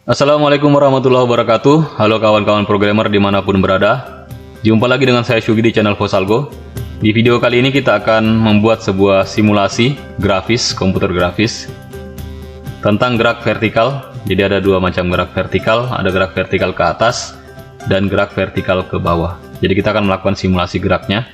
Assalamualaikum warahmatullahi wabarakatuh. Halo kawan-kawan programmer dimanapun berada. Jumpa lagi dengan saya Syugi di channel Fosalgo. Di video kali ini kita akan membuat sebuah simulasi grafis, komputer grafis tentang gerak vertikal. Jadi ada dua macam gerak vertikal, ada gerak vertikal ke atas dan gerak vertikal ke bawah. Jadi kita akan melakukan simulasi geraknya.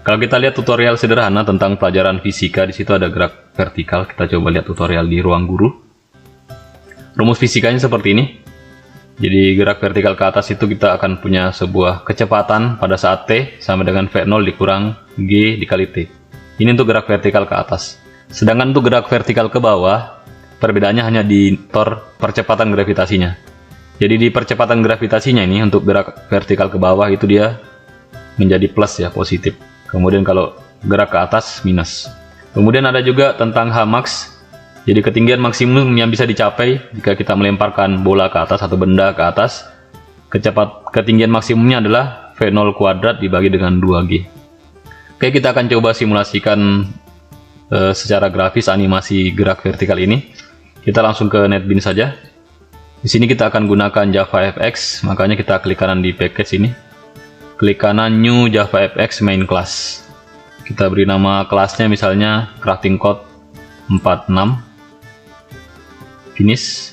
Kalau kita lihat tutorial sederhana tentang pelajaran fisika, di situ ada gerak vertikal. Kita coba lihat tutorial di ruang guru. Rumus fisikanya seperti ini. Jadi gerak vertikal ke atas itu kita akan punya sebuah kecepatan pada saat T sama dengan V0 dikurang G dikali T. Ini untuk gerak vertikal ke atas. Sedangkan untuk gerak vertikal ke bawah, perbedaannya hanya di percepatan gravitasinya. Jadi di percepatan gravitasinya ini untuk gerak vertikal ke bawah itu dia menjadi plus ya, positif. Kemudian kalau gerak ke atas minus. Kemudian ada juga tentang Hmax. Jadi ketinggian maksimum yang bisa dicapai jika kita melemparkan bola ke atas atau benda ke atas, ketinggian maksimumnya adalah V0 kuadrat dibagi dengan 2G. Oke, kita akan coba simulasikan secara grafis animasi gerak vertikal ini. Kita langsung ke NetBeans saja. Di sini kita akan gunakan JavaFX, makanya kita klik kanan di package ini. Klik kanan New JavaFX Main Class. Kita beri nama kelasnya misalnya Crafting Code 46. Finish.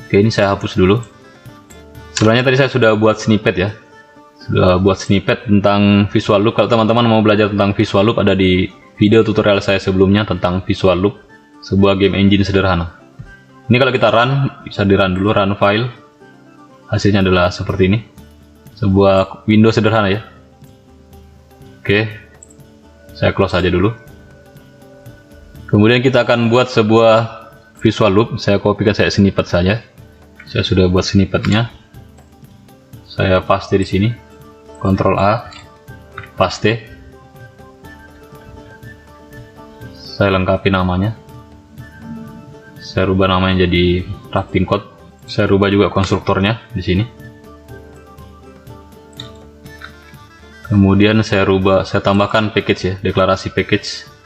Oke, ini saya hapus dulu. Sebenarnya tadi saya sudah buat snippet ya. Sudah buat snippet tentang visual loop. Kalau teman-teman mau belajar tentang visual loop, ada di video tutorial saya sebelumnya tentang visual loop, sebuah game engine sederhana. Ini kalau kita run, bisa di run dulu, run file. Hasilnya adalah seperti ini. Sebuah window sederhana ya. Oke. Saya close saja dulu. Kemudian kita akan buat sebuah visual loop. Saya kopikan, saya snippet saja. Saya sudah buat snippetnya. Saya paste di sini. Ctrl A, paste. Saya lengkapi namanya. Saya rubah namanya jadi Crafting Code. Saya rubah juga konstruktornya di sini. Kemudian saya tambahkan package ya, deklarasi package.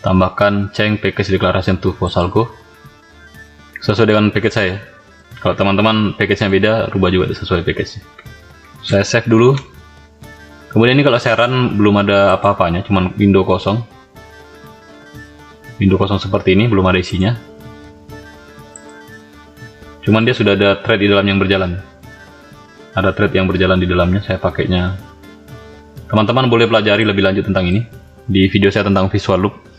Tambahkan change package declaration to Fosalgo sesuai dengan package saya. Kalau teman-teman package-nya beda, rubah juga sesuai package. Saya save dulu. Kemudian ini kalau saya run belum ada apa-apanya, cuman window kosong. Window kosong seperti ini, belum ada isinya. Cuman dia sudah ada thread di dalam yang berjalan. Ada thread yang berjalan di dalamnya, saya pakainya. Teman-teman boleh pelajari lebih lanjut tentang ini di video saya tentang visual loop.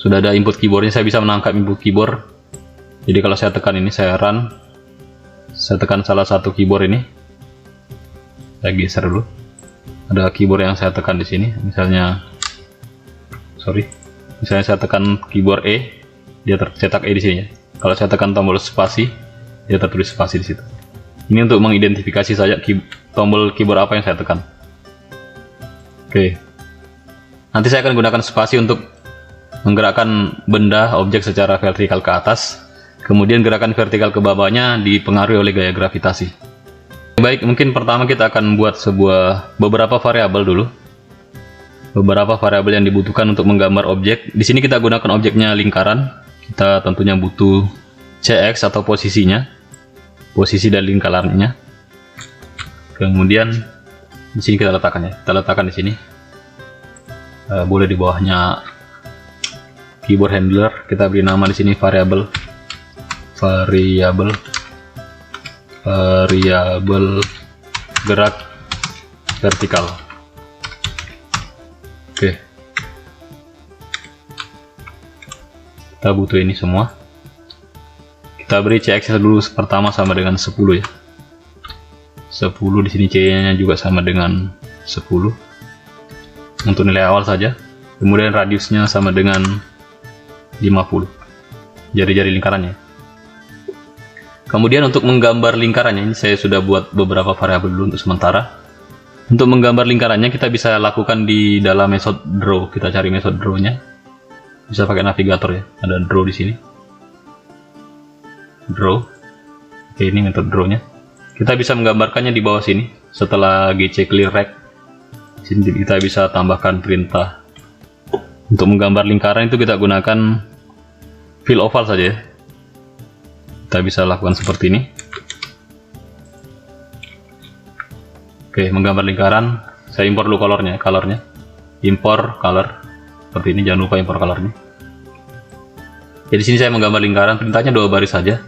Sudah ada input keyboardnya, saya bisa menangkap input keyboard. Jadi kalau saya tekan ini, saya run, saya tekan salah satu keyboard ini, saya geser dulu. Ada keyboard yang saya tekan di sini, misalnya saya tekan keyboard E, dia tercetak E di sini. Kalau saya tekan tombol spasi, dia tertulis spasi di situ. Ini untuk mengidentifikasi saja tombol keyboard apa yang saya tekan. Oke, nanti saya akan gunakan spasi untuk menggerakkan benda, objek secara vertikal ke atas. Kemudian gerakan vertikal ke bawahnya dipengaruhi oleh gaya gravitasi. Baik, mungkin pertama kita akan buat beberapa variabel dulu. Beberapa variabel yang dibutuhkan untuk menggambar objek. Di sini kita gunakan objeknya lingkaran. Kita tentunya butuh CX atau posisinya. Posisi dan lingkarannya. Kemudian di sini kita letakkan ya. Kita letakkan di sini. Boleh di bawahnya keyboard handler, kita beri nama di sini variabel gerak vertikal. Oke, kita butuh ini semua. Kita beri CX dulu pertama sama dengan 10 ya. 10 di sini C-nya juga sama dengan 10 untuk nilai awal saja. Kemudian radiusnya sama dengan 50 jari-jari lingkarannya. Kemudian untuk menggambar lingkarannya, ini saya sudah buat beberapa variabel dulu untuk sementara. Untuk menggambar lingkarannya kita bisa lakukan di dalam method draw. Kita cari method draw-nya. Bisa pakai navigator ya. Ada draw di sini. Draw. Oke, ini method draw-nya. Kita bisa menggambarkannya di bawah sini. Setelah GC clear rect, sini kita bisa tambahkan perintah. Untuk menggambar lingkaran itu kita gunakan fill oval saja ya. Kita bisa lakukan seperti ini. Oke, menggambar lingkaran. Saya impor dulu colornya. Impor color. Seperti ini, jangan lupa impor colornya. Jadi di sini saya menggambar lingkaran, perintahnya 2 baris saja.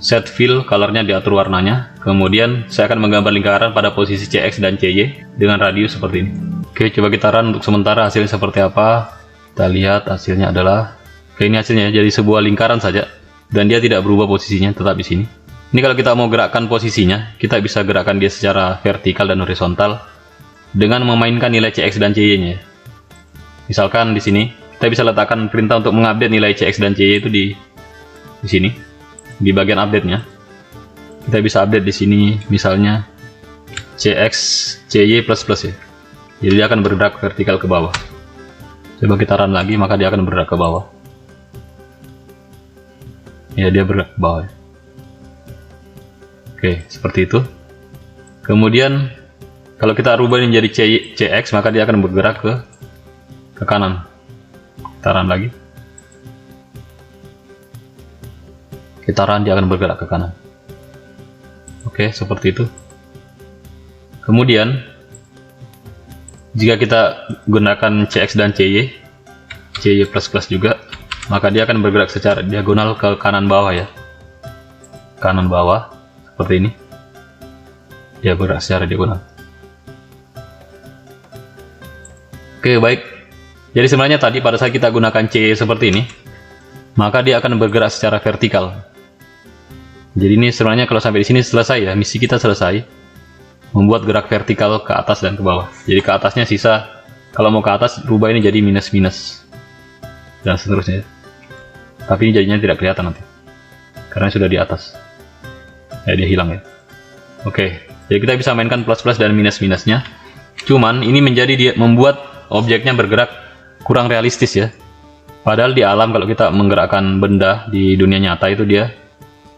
Set fill, colornya diatur warnanya. Kemudian saya akan menggambar lingkaran pada posisi CX dan CY dengan radius seperti ini. Oke, coba kita run untuk sementara hasilnya seperti apa. Kita lihat hasilnya adalah, oke, ini hasilnya jadi sebuah lingkaran saja dan dia tidak berubah posisinya, tetap di sini. Ini kalau kita mau gerakkan posisinya, kita bisa gerakkan dia secara vertikal dan horizontal dengan memainkan nilai CX dan CY-nya. Misalkan di sini kita bisa letakkan perintah untuk mengupdate nilai CX dan CY itu di sini, di bagian update-nya. Kita bisa update di sini, misalnya CX CY plus plus ya. Jadi dia akan bergerak vertikal ke bawah. Coba kita run lagi, maka dia akan bergerak ke bawah. Ya, dia bergerak ke bawah. Oke, seperti itu. Kemudian kalau kita rubah ini menjadi CX, maka dia akan bergerak ke kanan. Kita run lagi. Kita run, dia akan bergerak ke kanan. Oke, seperti itu. Kemudian jika kita gunakan CX dan CY plus plus juga, maka dia akan bergerak secara diagonal ke kanan bawah ya. Kanan bawah seperti ini. Dia bergerak secara diagonal. Oke, baik. Jadi sebenarnya tadi pada saat kita gunakan CY seperti ini, maka dia akan bergerak secara vertikal. Jadi ini sebenarnya kalau sampai di sini selesai ya, misi kita selesai. Membuat gerak vertikal ke atas dan ke bawah. Jadi ke atasnya sisa, kalau mau ke atas rubah ini jadi minus minus dan seterusnya. Tapi ini jadinya tidak kelihatan nanti karena sudah di atas. Ya, dia hilang ya. Oke, jadi kita bisa mainkan plus plus dan minus minusnya. Cuman ini menjadi membuat objeknya bergerak kurang realistis ya. Padahal di alam kalau kita menggerakkan benda di dunia nyata itu dia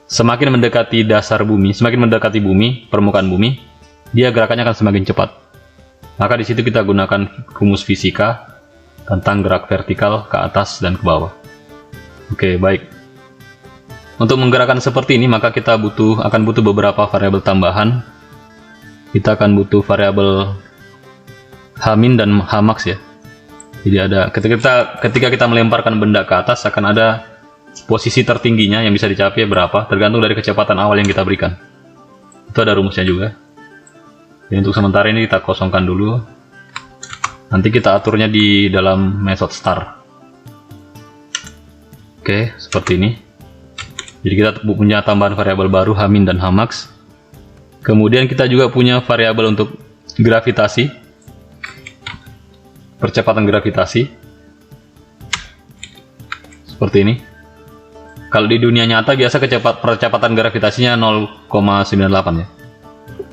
semakin mendekati dasar bumi, semakin mendekati bumi, permukaan bumi, dia gerakannya akan semakin cepat. Maka di situ kita gunakan rumus fisika tentang gerak vertikal ke atas dan ke bawah. Oke, baik. Untuk menggerakkan seperti ini, maka kita akan butuh beberapa variabel tambahan. Kita akan butuh variabel H-min dan H-max ya. Jadi ada ketika kita melemparkan benda ke atas, akan ada posisi tertingginya yang bisa dicapai berapa, tergantung dari kecepatan awal yang kita berikan. Itu ada rumusnya juga. Jadi untuk sementara ini kita kosongkan dulu. Nanti kita aturnya di dalam method start. Oke, seperti ini. Jadi kita punya tambahan variabel baru H-min dan H-max. Kemudian kita juga punya variabel untuk gravitasi, percepatan gravitasi. Seperti ini. Kalau di dunia nyata biasa percepatan gravitasinya 0,98 ya.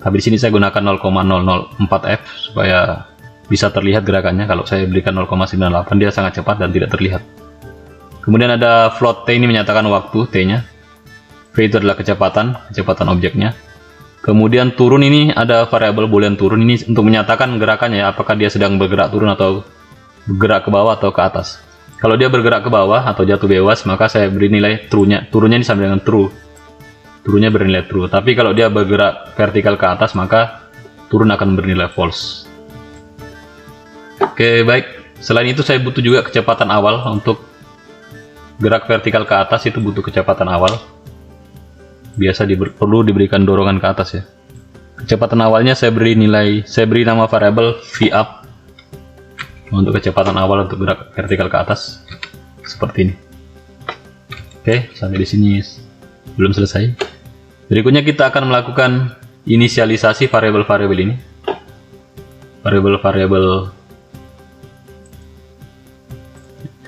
Tapi di sini saya gunakan 0,004 f supaya bisa terlihat gerakannya. Kalau saya berikan 0,98 dia sangat cepat dan tidak terlihat. Kemudian ada float t, ini menyatakan waktu t-nya. V itu adalah kecepatan objeknya. Kemudian turun, ini ada variabel boolean turun, ini untuk menyatakan gerakannya, apakah dia sedang bergerak turun atau bergerak ke bawah atau ke atas. Kalau dia bergerak ke bawah atau jatuh bebas, maka saya beri nilai true-nya. Turunnya ini sama dengan true. Turunnya bernilai true. Tapi kalau dia bergerak vertikal ke atas, maka turun akan bernilai false. Oke, baik. Selain itu saya butuh juga kecepatan awal. Untuk gerak vertikal ke atas itu butuh kecepatan awal. Biasa perlu diberikan dorongan ke atas ya. Kecepatan awalnya saya beri nama variabel vup untuk kecepatan awal untuk gerak vertikal ke atas. Seperti ini. Oke, sampai di sini belum selesai. Berikutnya kita akan melakukan inisialisasi variabel-variabel ini. Variabel-variabel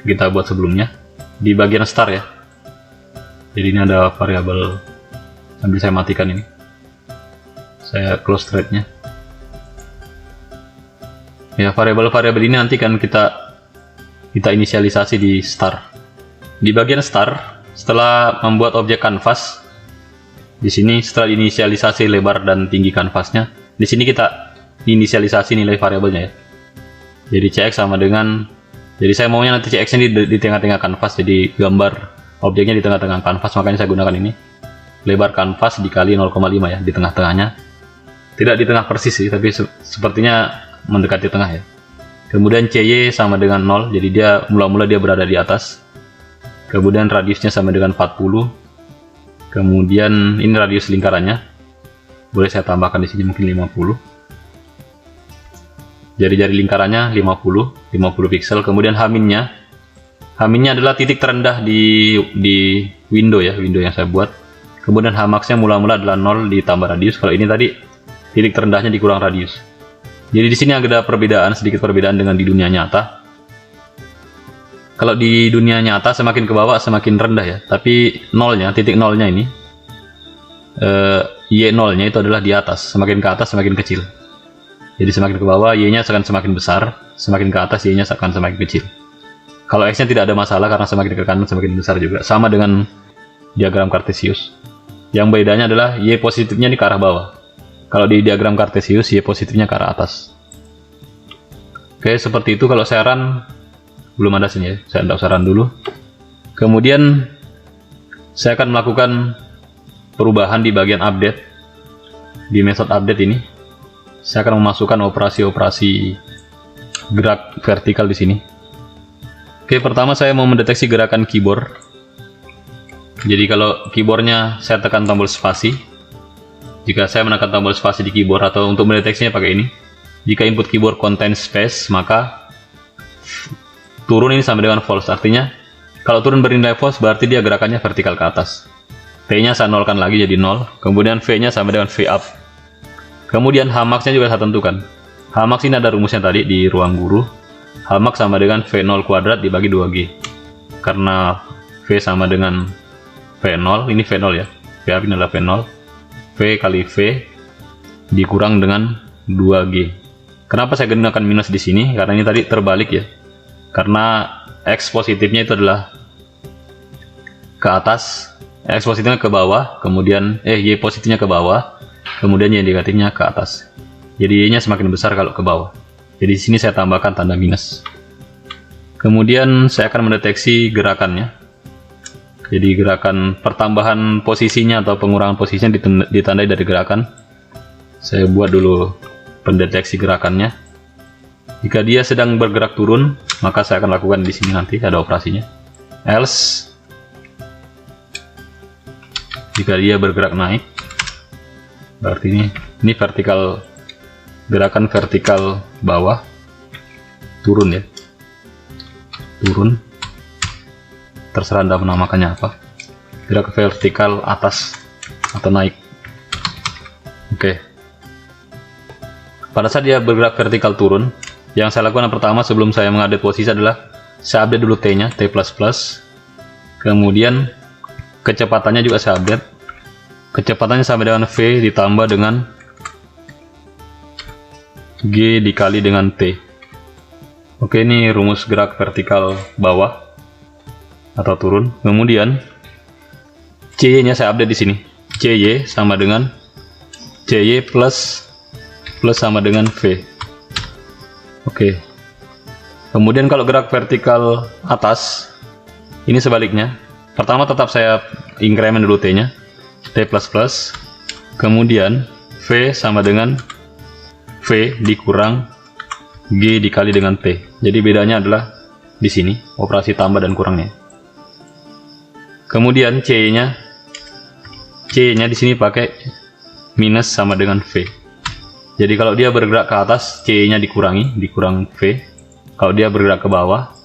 kita buat sebelumnya di bagian start ya. Jadi ini ada variabel, sambil saya matikan ini. Saya close thread-nya. Ya, variabel-variabel ini nanti kan kita inisialisasi di start. Di bagian start, setelah membuat objek kanvas, di sini setelah inisialisasi lebar dan tinggi kanvasnya, di sini kita inisialisasi nilai variabelnya ya. Jadi CX sama dengan Jadi saya maunya nanti CX-nya di tengah-tengah kanvas, jadi gambar objeknya di tengah-tengah kanvas, makanya saya gunakan ini. Lebar kanvas dikali 0,5 ya, di tengah-tengahnya. Tidak di tengah persis sih, tapi sepertinya mendekati tengah ya. Kemudian CY sama dengan 0, jadi dia mula-mula dia berada di atas. Kemudian radiusnya sama dengan 40. Kemudian ini radius lingkarannya. Boleh saya tambahkan di sini mungkin 50. Jari-jari lingkarannya 50 pixel. Kemudian H-nya adalah titik terendah di window ya, window yang saya buat. Kemudian Hmax-nya mula-mula adalah 0 ditambah radius. Kalau ini tadi titik terendahnya dikurang radius. Jadi di sini ada perbedaan, sedikit perbedaan dengan di dunia nyata. Kalau di dunia nyata semakin ke bawah semakin rendah ya, tapi nolnya, titik nolnya ini Y0-nya itu adalah di atas, semakin ke atas semakin kecil. Jadi semakin ke bawah Y-nya akan semakin besar, semakin ke atas Y-nya akan semakin kecil. Kalau X-nya tidak ada masalah karena semakin ke kanan semakin besar juga, sama dengan diagram Cartesius. Yang bedanya adalah Y positifnya ini ke arah bawah. Kalau di diagram Cartesius Y positifnya ke arah atas. Oke, seperti itu. Kalau saya run belum ada sini ya, saya tidak usah run dulu. Kemudian saya akan melakukan perubahan di bagian update, di method update ini. Saya akan memasukkan operasi-operasi gerak vertikal di sini. Oke, pertama saya mau mendeteksi gerakan keyboard. Jadi kalau keyboardnya saya tekan tombol spasi. Jika saya menekan tombol spasi di keyboard, atau untuk mendeteksinya pakai ini. Jika input keyboard contain space, maka turun ini sama dengan false. Artinya kalau turun bernilai false berarti dia gerakannya vertikal ke atas. T-nya saya nolkan lagi jadi 0. Kemudian V-nya sama dengan V up. Kemudian Hmax-nya juga saya tentukan. Hmax ini ada rumusnya tadi di ruang guru. Hmax sama dengan V0 kuadrat dibagi 2G. Karena V sama dengan V0, ini V0 ya. V up ini adalah V0. V kali V dikurang dengan 2G. Kenapa saya gunakan minus di sini? Karena ini tadi terbalik ya. Karena X positifnya itu adalah ke atas, X positifnya ke bawah, kemudian Y positifnya ke bawah, kemudian Y negatifnya ke atas. Jadi Y-nya semakin besar kalau ke bawah. Jadi di sini saya tambahkan tanda minus. Kemudian saya akan mendeteksi gerakannya. Jadi gerakan pertambahan posisinya atau pengurangan posisinya ditandai dari gerakan. Saya buat dulu pendeteksi gerakannya. Jika dia sedang bergerak turun, maka saya akan lakukan di sini nanti ada operasinya. Else, jika dia bergerak naik, berarti ini vertikal, gerakan vertikal bawah, turun ya, turun. Terserah Anda menamakannya apa. Gerak vertikal atas atau naik. Oke. Pada saat dia bergerak vertikal turun, yang saya lakukan yang pertama sebelum saya mengupdate posisi adalah saya update dulu T-nya, T++. Kemudian kecepatannya juga saya update. Kecepatannya sama dengan V ditambah dengan G dikali dengan T. Oke, ini rumus gerak vertikal bawah atau turun. Kemudian CY-nya saya update di sini. CY sama dengan CY plus sama dengan V. Oke. Kemudian kalau gerak vertikal atas, ini sebaliknya. Pertama tetap saya increment dulu T-nya, T++. Kemudian V sama dengan V dikurang G dikali dengan T. Jadi bedanya adalah di sini, operasi tambah dan kurangnya. Kemudian C-nya di sini pakai minus sama dengan V. Jadi kalau dia bergerak ke atas, C-nya dikurang V. Kalau dia bergerak ke bawah,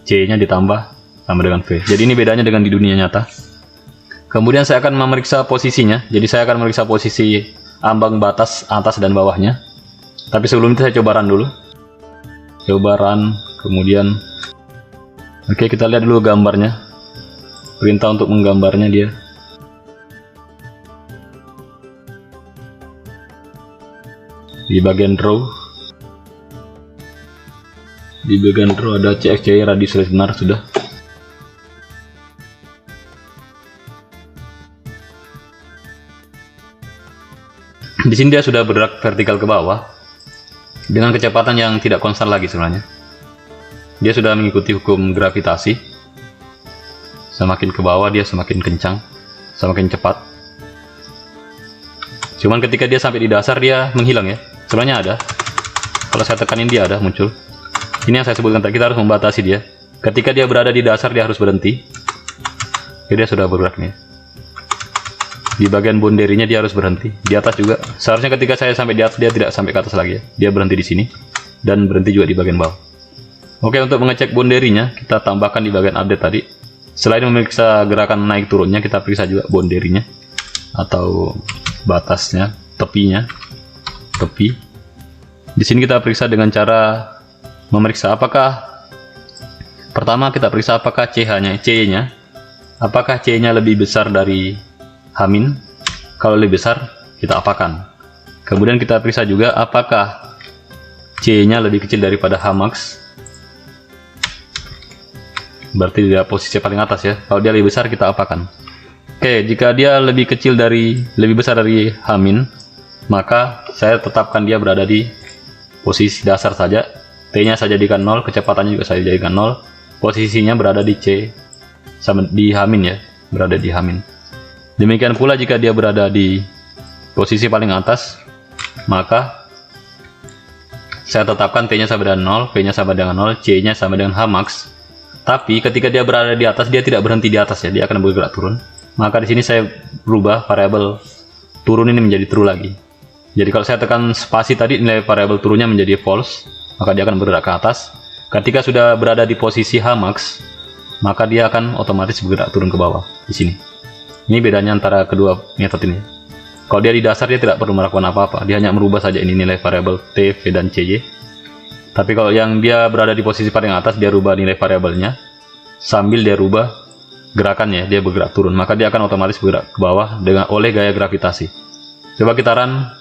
C-nya ditambah sama dengan V. Jadi ini bedanya dengan di dunia nyata. Kemudian saya akan memeriksa posisinya. Jadi saya akan memeriksa posisi ambang batas atas dan bawahnya. Tapi sebelum itu saya coba run dulu. Coba run, kemudian oke, kita lihat dulu gambarnya. Perintah untuk menggambarnya dia. Di bagian draw, ada CXY radius listener sudah. Di sini dia sudah bergerak vertikal ke bawah dengan kecepatan yang tidak konstan lagi sebenarnya. dia sudah mengikuti hukum gravitasi. Semakin ke bawah dia semakin kencang, semakin cepat. Cuman ketika dia sampai di dasar dia menghilang ya. Sebenarnya ada. Kalau saya tekanin dia ada muncul. Ini yang saya sebutkan tadi, kita harus membatasi dia. Ketika dia berada di dasar dia harus berhenti. Oke, dia sudah bergerak nih. Di bagian boundary-nya dia harus berhenti. Di atas juga. Seharusnya ketika saya sampai di atas dia tidak sampai ke atas lagi ya. Dia berhenti di sini dan berhenti juga di bagian bawah. Oke, untuk mengecek boundary-nya kita tambahkan di bagian update tadi. Selain memeriksa gerakan naik turunnya, kita periksa juga boundary-nya atau batasnya, tepinya. Tepi. Di sini kita periksa dengan cara memeriksa apakah pertama kita periksa apakah C-nya apakah C-nya lebih besar dari H-. Kalau lebih besar kita apakan. Kemudian kita periksa juga apakah C-nya lebih kecil daripada H-max. Berarti dia posisi paling atas ya. Kalau dia lebih besar kita apakan. Oke, jika dia lebih besar dari H-, maka saya tetapkan dia berada di posisi dasar saja. T-nya saya jadikan 0, kecepatannya juga saya jadikan 0. Posisinya berada di C sama di H- ya, berada di H-. Demikian pula jika dia berada di posisi paling atas, maka saya tetapkan T-nya sama dengan 0, V-nya sama dengan 0, C-nya sama dengan H-max. Tapi ketika dia berada di atas, dia tidak berhenti di atas ya, dia akan bergerak turun. Maka di sini saya berubah variabel turun ini menjadi true lagi. Jadi kalau saya tekan spasi tadi, nilai variabel turunnya menjadi false, maka dia akan bergerak ke atas. Ketika sudah berada di posisi H-max, maka dia akan otomatis bergerak turun ke bawah di sini. Ini bedanya antara kedua metode ini. Kalau dia di dasar dia tidak perlu melakukan apa-apa, dia hanya merubah saja ini nilai variabel T, V, dan CY. Tapi kalau yang dia berada di posisi paling atas, dia rubah nilai variabelnya sambil dia rubah gerakannya, dia bergerak turun, maka dia akan otomatis bergerak ke bawah oleh gaya gravitasi. Coba kita run.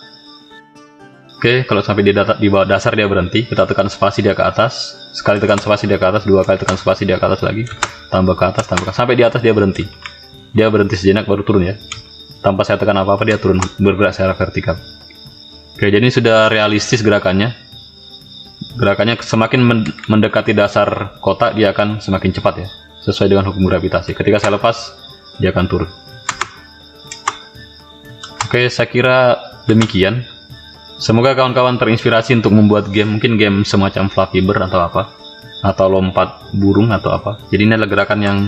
Oke, kalau sampai di bawah dasar dia berhenti, kita tekan spasi dia ke atas, sekali tekan spasi dia ke atas, dua kali tekan spasi dia ke atas lagi, tambah ke atas, sampai di atas dia berhenti. Dia berhenti sejenak baru turun ya. Tanpa saya tekan apa-apa dia turun, bergerak secara vertikal. Oke, jadi ini sudah realistis gerakannya. Gerakannya semakin mendekati dasar kotak dia akan semakin cepat ya, sesuai dengan hukum gravitasi. Ketika saya lepas, dia akan turun. Oke, saya kira demikian. Semoga kawan-kawan terinspirasi untuk membuat game, mungkin game semacam Flappy Bird atau apa, atau lompat burung atau apa. Jadi ini adalah gerakan yang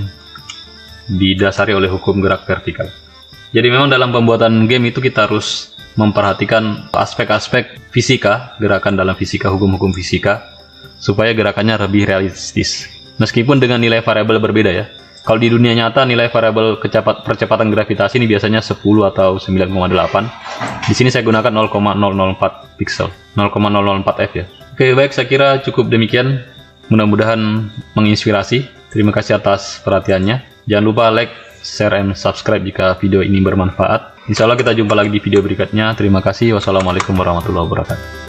didasari oleh hukum gerak vertikal. Jadi memang dalam pembuatan game itu kita harus memperhatikan aspek-aspek fisika, gerakan dalam fisika, hukum-hukum fisika, supaya gerakannya lebih realistis. Meskipun dengan nilai variabel berbeda ya. Kalau di dunia nyata nilai variabel percepatan gravitasi ini biasanya 10 atau 9,8. Di sini saya gunakan 0,004 pixel, 0,004 f ya. Oke, baik, saya kira cukup demikian. Mudah-mudahan menginspirasi. Terima kasih atas perhatiannya. Jangan lupa like, share, dan subscribe jika video ini bermanfaat. Insya Allah kita jumpa lagi di video berikutnya. Terima kasih. Wassalamualaikum warahmatullahi wabarakatuh.